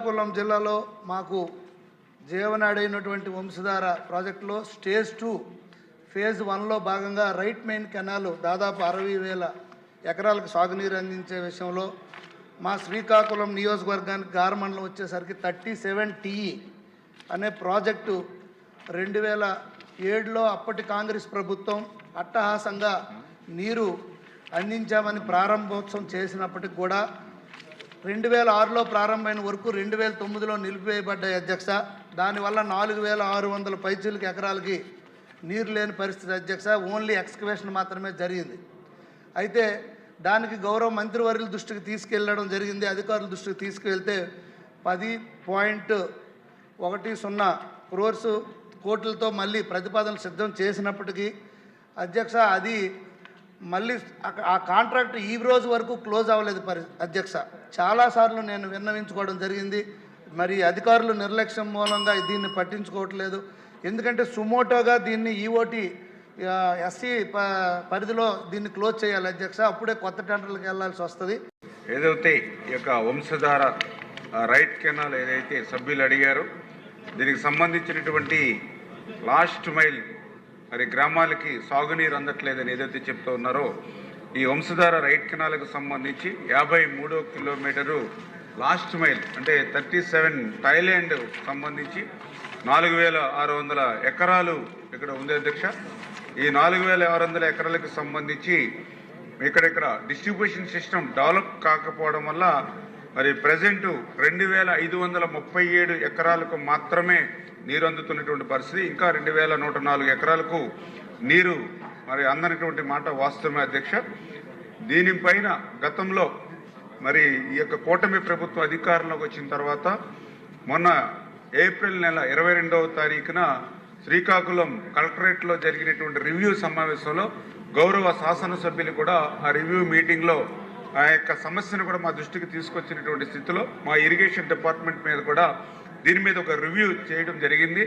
శ్రీకాకుళం జిల్లాలో మాకు జీవనాడైనటువంటి వంశధార ప్రాజెక్టులో స్టేజ్ 2 ఫేజ్ 1లో భాగంగా రైట్ మెయిన్ కెనాల్ దాదాపు 60,000 ఎకరాలకు సాగునీరు అందించే విషయంలో మా శ్రీకాకుళం నియోజకవర్గానికి గారమండలం వచ్చేసరికి 37 TE అనే ప్రాజెక్టు 2007లో అప్పటి కాంగ్రెస్ ప్రభుత్వం అట్టహాసంగా నీరు అందించామని ప్రారంభోత్సవం చేసినప్పటికి కూడా 2006లో ప్రారంభమైన వరకు 2009లో నిలిపివేయబడ్డాయి అధ్యక్ష. దానివల్ల 4,600 పైచీలకి ఎకరాలకి నీరు లేని పరిస్థితి అధ్యక్ష. ఓన్లీ ఎక్స్కవేషన్ మాత్రమే జరిగింది. అయితే దానికి గౌరవ మంత్రివర్యుల దృష్టికి తీసుకెళ్ళడం జరిగింది. అధికారుల దృష్టికి తీసుకువెళ్తే 10.10 కోట్లతో మళ్ళీ ప్రతిపాదనలు సిద్ధం చేసినప్పటికీ అధ్యక్ష అది మళ్ళీ ఆ కాంట్రాక్ట్ ఈ రోజు వరకు క్లోజ్ అవ్వలేదు అధ్యక్ష. చాలాసార్లు నేను విన్నవించుకోవడం జరిగింది. మరి అధికారులు నిర్లక్ష్యం మూలంగా దీన్ని పట్టించుకోవట్లేదు. ఎందుకంటే సుమోటోగా దీన్ని ఈఓటి ఎస్సీ పరిధిలో దీన్ని క్లోజ్ చేయాలి అధ్యక్ష. అప్పుడే కొత్త టెండర్లకు వెళ్లాల్సి వస్తుంది. ఏదైతే ఈ యొక్క వంశధార రైట్ కెనాల్ ఏదైతే సభ్యులు అడిగారో దీనికి సంబంధించినటువంటి లాస్ట్ మైల్ మరి గ్రామాలకి సాగునీరు అందట్లేదని ఏదైతే చెప్తూ ఉన్నారో ఈ వంశధార రైట్ కెనాల్కు సంబంధించి 53వ కిలోమీటరు లాస్ట్ మైల్ అంటే 37 థాయిలాండ్ సంబంధించి 4,600 ఎకరాలు ఇక్కడ ఉంది అధ్యక్ష. ఈ 4,600 ఎకరాలకు సంబంధించి ఇక్కడ డిస్ట్రిబ్యూషన్ సిస్టమ్ డెవలప్ కాకపోవడం వల్ల మరి ప్రజెంటు 2,537 ఎకరాలకు మాత్రమే నీరు అందుతున్నటువంటి పరిస్థితి. ఇంకా 2,104 ఎకరాలకు నీరు మరి అందనటువంటి మాట వాస్తవమే అధ్యక్ష. దీనిపైన గతంలో మరి ఈ యొక్క కూటమి ప్రభుత్వం అధికారంలోకి వచ్చిన తర్వాత మొన్న ఏప్రిల్ నెల 22వ తారీఖున శ్రీకాకుళం కలెక్టరేట్లో జరిగినటువంటి రివ్యూ సమావేశంలో గౌరవ శాసనసభ్యులు కూడా ఆ రివ్యూ మీటింగ్లో ఆ యొక్క సమస్యను కూడా మా దృష్టికి తీసుకొచ్చినటువంటి స్థితిలో మా ఇరిగేషన్ డిపార్ట్మెంట్ మీద కూడా దీని మీద ఒక రివ్యూ చేయడం జరిగింది.